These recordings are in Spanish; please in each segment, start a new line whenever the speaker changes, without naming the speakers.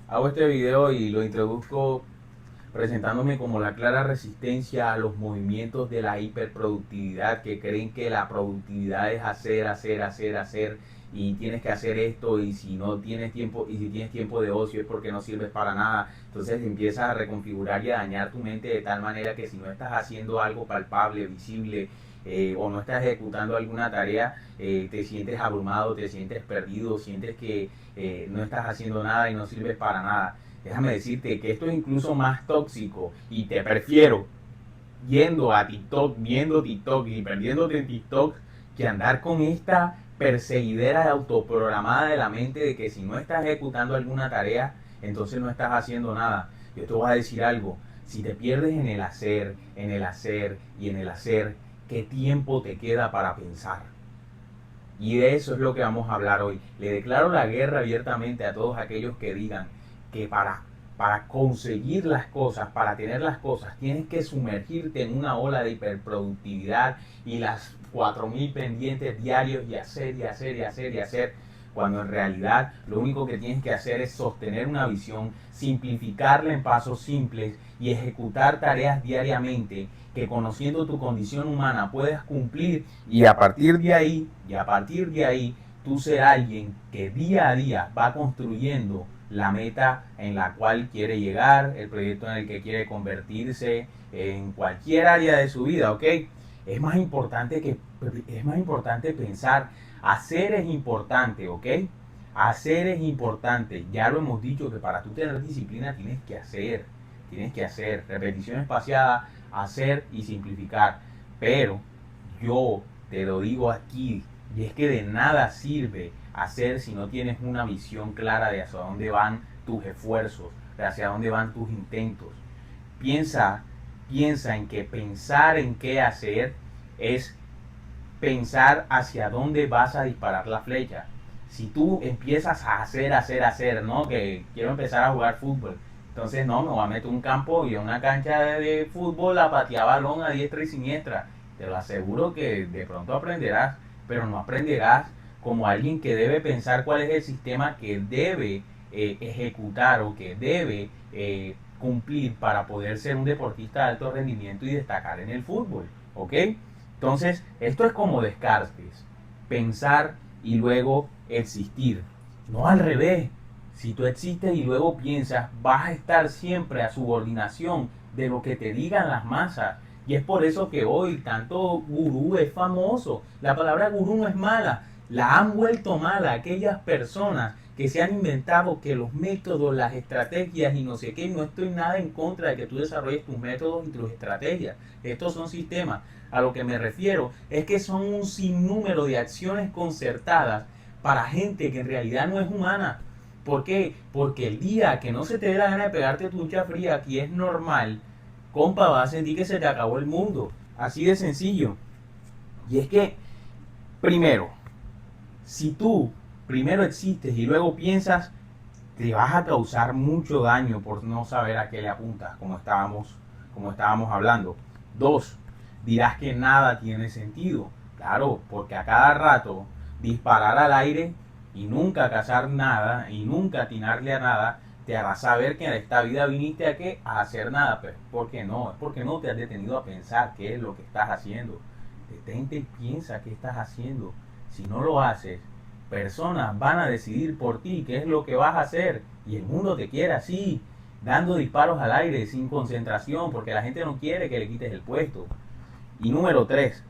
Hago este video y lo introduzco presentándome como la clara resistencia a los movimientos de la hiperproductividad que creen que la productividad es hacer y tienes que hacer esto y si no tienes tiempo y si tienes tiempo de ocio es porque no sirves para nada. Entonces empiezas a reconfigurar y a dañar tu mente de tal manera que si no estás haciendo algo palpable, visible, o no estás ejecutando alguna tarea, te sientes abrumado, te sientes perdido, sientes que no estás haciendo nada y no sirves para nada. Déjame decirte que esto es incluso más tóxico y te prefiero yendo a TikTok, viendo TikTok y perdiéndote en TikTok que andar con esta perseguidera autoprogramada de la mente de que si no estás ejecutando alguna tarea, entonces no estás haciendo nada. Yo te voy a decir algo, si te pierdes en el hacer, en el hacer y en el hacer, ¿qué tiempo te queda para pensar? Y de eso es lo que vamos a hablar hoy. Le declaro la guerra abiertamente a todos aquellos que digan que para conseguir las cosas, para tener las cosas, tienes que sumergirte en una ola de hiperproductividad y las 4000 pendientes diarios y hacer y hacer y hacer y hacer, cuando en realidad lo único que tienes que hacer es sostener una visión, simplificarla en pasos simples y ejecutar tareas diariamente que conociendo tu condición humana puedas cumplir y a partir de ahí, tú ser alguien que día a día va construyendo la meta en la cual quiere llegar, el proyecto en el que quiere convertirse, en cualquier área de su vida, ¿ok? Es más importante que es más importante pensar, hacer es importante, ¿ok? Hacer es importante. Ya lo hemos dicho que para tú tener disciplina tienes que hacer repetición espaciada, hacer y simplificar. Pero yo te lo digo aquí, y es que de nada sirve hacer si no tienes una visión clara de hacia dónde van tus esfuerzos, de hacia dónde van tus intentos. Piensa, piensa en que pensar en qué hacer es pensar hacia dónde vas a disparar la flecha. Si tú empiezas a hacer, ¿no? Que quiero empezar a jugar fútbol. Entonces, no, me voy a meter un campo y una cancha de fútbol a patear balón a diestra y siniestra. Te lo aseguro que de pronto aprenderás, pero no aprenderás como alguien que debe pensar cuál es el sistema que debe ejecutar o que debe cumplir para poder ser un deportista de alto rendimiento y destacar en el fútbol. ¿Ok? Entonces, esto es como Descartes, pensar y luego existir. No al revés. Si tú existes y luego piensas, vas a estar siempre a subordinación de lo que te digan las masas. Y es por eso que hoy tanto gurú es famoso. La palabra gurú no es mala, la han vuelto mala aquellas personas que se han inventado que los métodos, las estrategias y no sé qué, no estoy nada en contra de que tú desarrolles tus métodos y tus estrategias. Estos son sistemas. A lo que me refiero es que son un sinnúmero de acciones concertadas para gente que en realidad no es humana. ¿Por qué? Porque el día que no se te dé la gana de pegarte tu ducha fría, aquí es normal, compa, vas a sentir que se te acabó el mundo. Así de sencillo. Y es que, primero, si tú primero existes y luego piensas, te vas a causar mucho daño por no saber a qué le apuntas, como estábamos hablando. Dos, dirás que nada tiene sentido. Claro, porque a cada rato disparar al aire y nunca cazar nada y nunca atinarle a nada te hará saber que en esta vida viniste a qué, a hacer nada. Pero ¿por qué no? Es porque no te has detenido a pensar qué es lo que estás haciendo. Detente y piensa qué estás haciendo. Si no lo haces, personas van a decidir por ti qué es lo que vas a hacer y el mundo te quiere así, dando disparos al aire sin concentración porque la gente no quiere que le quites el puesto. Y número 3,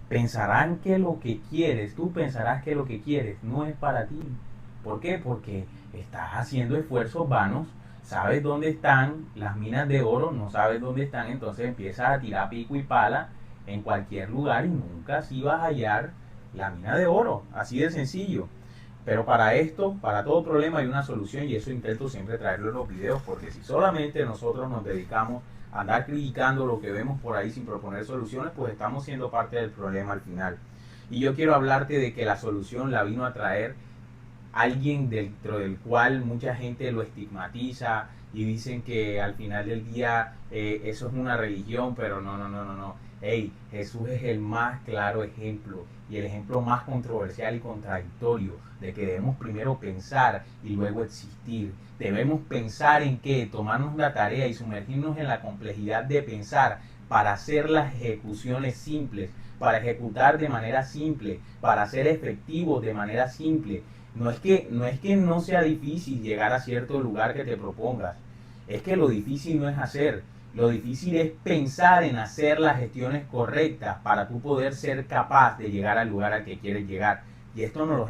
pensarán que lo que quieres, tú pensarás que lo que quieres no es para ti. ¿Por qué? Porque estás haciendo esfuerzos vanos, sabes dónde están las minas de oro, no sabes dónde están, entonces empiezas a tirar pico y pala en cualquier lugar y nunca así vas a hallar la mina de oro, así de sencillo. Pero para esto, para todo problema hay una solución y eso intento siempre traerlo en los videos porque si solamente nosotros nos dedicamos a andar criticando lo que vemos por ahí sin proponer soluciones, pues estamos siendo parte del problema al final. Y yo quiero hablarte de que la solución la vino a traer alguien dentro del cual mucha gente lo estigmatiza y dicen que al final del día eso es una religión, pero no. Hey, Jesús es el más claro ejemplo y el ejemplo más controversial y contradictorio de que debemos primero pensar y luego existir. Debemos pensar en qué, tomarnos la tarea y sumergirnos en la complejidad de pensar para hacer las ejecuciones simples, para ejecutar de manera simple, para ser efectivos de manera simple. No es que no sea difícil llegar a cierto lugar que te propongas, es que lo difícil no es hacer, lo difícil es pensar en hacer las gestiones correctas para tú poder ser capaz de llegar al lugar al que quieres llegar. Y esto nos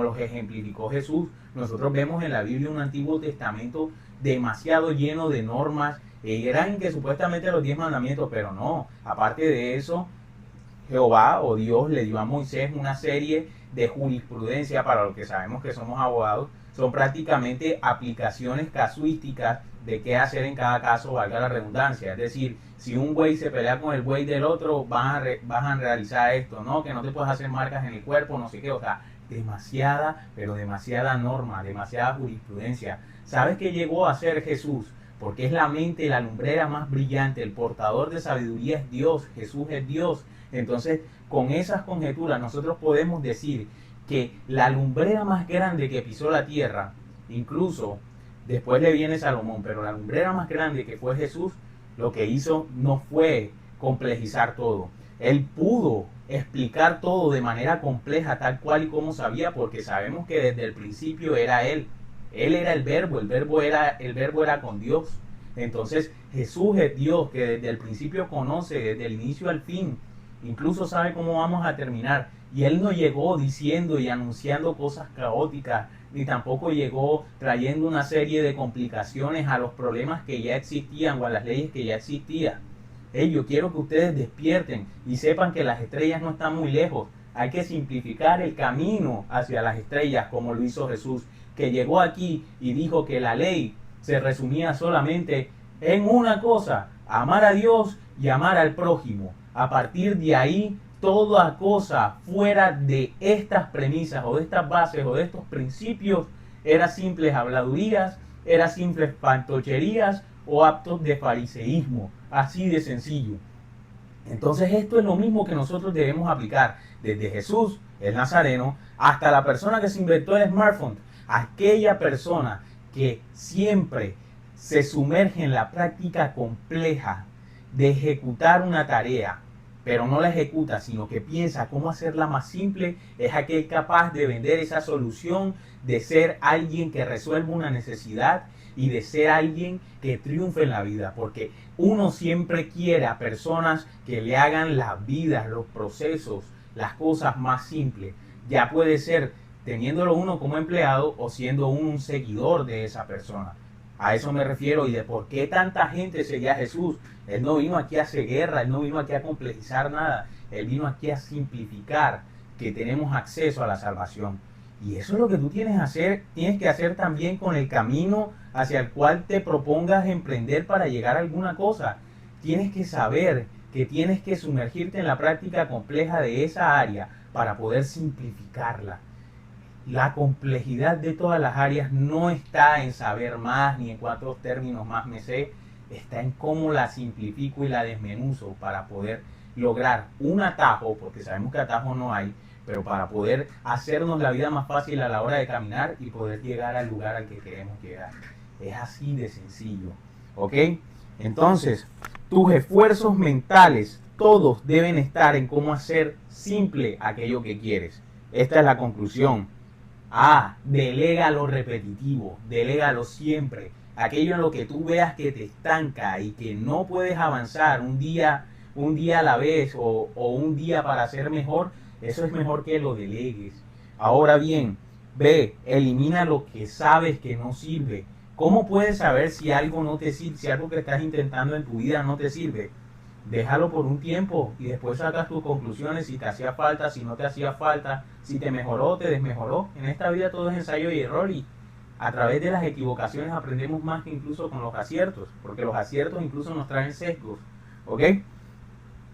lo ejemplificó Jesús. Nosotros vemos en la Biblia un Antiguo Testamento demasiado lleno de normas. Eran que supuestamente los 10 mandamientos, pero no. Aparte de eso, Jehová o Dios le dio a Moisés una serie de jurisprudencia, para los que sabemos que somos abogados, son prácticamente aplicaciones casuísticas de qué hacer en cada caso, valga la redundancia. Es decir, si un güey se pelea con el güey del otro, vas a realizar esto, ¿no? Que no te puedes hacer marcas en el cuerpo, no sé qué, o sea, demasiada, pero demasiada norma, demasiada jurisprudencia. ¿Sabes qué llegó a ser Jesús? Porque es la mente, la lumbrera más brillante, el portador de sabiduría es Dios, Jesús es Dios. Entonces, con esas conjeturas nosotros podemos decir que la lumbrera más grande que pisó la tierra, incluso después le viene Salomón, pero la lumbrera más grande que fue Jesús, lo que hizo no fue complejizar todo. Él pudo explicar todo de manera compleja, tal cual y como sabía, porque sabemos que desde el principio era Él. Él era el verbo era con Dios. Entonces Jesús es Dios que desde el principio conoce, desde el inicio al fin, incluso sabe cómo vamos a terminar. Y Él no llegó diciendo y anunciando cosas caóticas, ni tampoco llegó trayendo una serie de complicaciones a los problemas que ya existían o a las leyes que ya existían. Hey, yo quiero que ustedes despierten y sepan que las estrellas no están muy lejos. Hay que simplificar el camino hacia las estrellas como lo hizo Jesús, que llegó aquí y dijo que la ley se resumía solamente en una cosa: amar a Dios y amar al prójimo. A partir de ahí, toda cosa fuera de estas premisas o de estas bases o de estos principios era simples habladurías, era simples fantocherías o actos de fariseísmo. Así de sencillo. Entonces esto es lo mismo que nosotros debemos aplicar desde Jesús, el Nazareno, hasta la persona que se inventó el smartphone. Aquella persona que siempre se sumerge en la práctica compleja de ejecutar una tarea, pero no la ejecuta, sino que piensa cómo hacerla más simple, es aquel capaz de vender esa solución, de ser alguien que resuelva una necesidad y de ser alguien que triunfe en la vida, porque uno siempre quiere a personas que le hagan la vida, los procesos, las cosas más simples. Ya puede ser teniéndolo uno como empleado o siendo uno un seguidor de esa persona. A eso me refiero y de por qué tanta gente seguía a Jesús. Él no vino aquí a hacer guerra, Él no vino aquí a complejizar nada, Él vino aquí a simplificar que tenemos acceso a la salvación. Y eso es lo que tú tienes que hacer también con el camino hacia el cual te propongas emprender para llegar a alguna cosa. Tienes que saber que tienes que sumergirte en la práctica compleja de esa área para poder simplificarla. La complejidad de todas las áreas no está en saber más ni en cuántos términos más me sé, está en cómo la simplifico y la desmenuzo para poder lograr un atajo, porque sabemos que atajos no hay, pero para poder hacernos la vida más fácil a la hora de caminar y poder llegar al lugar al que queremos llegar. Es así de sencillo, ¿ok? Entonces, tus esfuerzos mentales, todos deben estar en cómo hacer simple aquello que quieres. Esta es la conclusión. Delega lo repetitivo, delégalo siempre. Aquello en lo que tú veas que te estanca y que no puedes avanzar un día a la vez o un día para ser mejor, eso es mejor que lo delegues. Ahora bien, elimina lo que sabes que no sirve. ¿Cómo puedes saber si algo no te sirve, si algo que estás intentando en tu vida no te sirve? Déjalo por un tiempo y después sacas tus conclusiones, si te hacía falta, si no te hacía falta, si te mejoró, te desmejoró. En esta vida todo es ensayo y error y a través de las equivocaciones aprendemos más que incluso con los aciertos, porque los aciertos incluso nos traen sesgos. ¿Ok?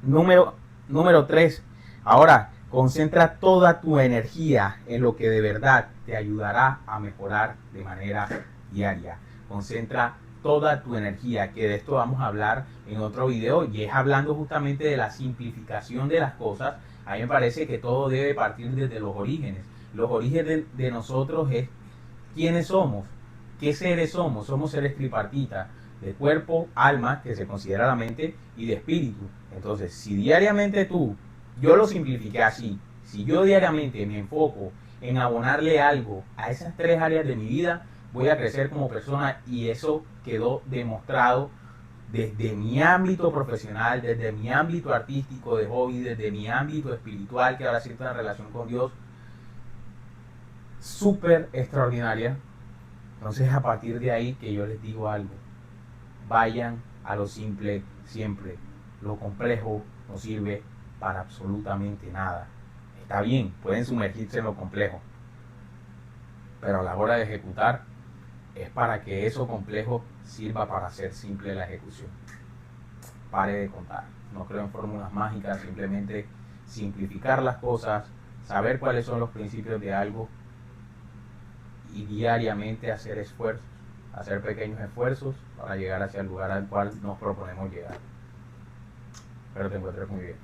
Número 3. Ahora, concentra toda tu energía en lo que de verdad te ayudará a mejorar de manera diaria. Concentra toda tu energía, que de esto vamos a hablar en otro video, y es hablando justamente de la simplificación de las cosas. A mí me parece que todo debe partir desde los orígenes. Los orígenes de nosotros es quiénes somos, qué seres somos. Somos seres tripartitas, de cuerpo, alma, que se considera la mente, y de espíritu. Entonces, si diariamente yo lo simplifiqué así, si yo diariamente me enfoco en abonarle algo a esas tres áreas de mi vida, voy a crecer como persona, y eso quedó demostrado desde mi ámbito profesional, desde mi ámbito artístico de hobby, desde mi ámbito espiritual, que ahora siento una relación con Dios súper extraordinaria. Entonces, a partir de ahí, que yo les digo algo: vayan a lo simple siempre. Lo complejo no sirve para absolutamente nada. Está bien, pueden sumergirse en lo complejo, pero a la hora de ejecutar es para que eso complejo sirva para hacer simple la ejecución. Pare de contar. No creo en fórmulas mágicas, simplemente simplificar las cosas, saber cuáles son los principios de algo, y diariamente hacer esfuerzos, hacer pequeños esfuerzos para llegar hacia el lugar al cual nos proponemos llegar. Espero te encuentres muy bien.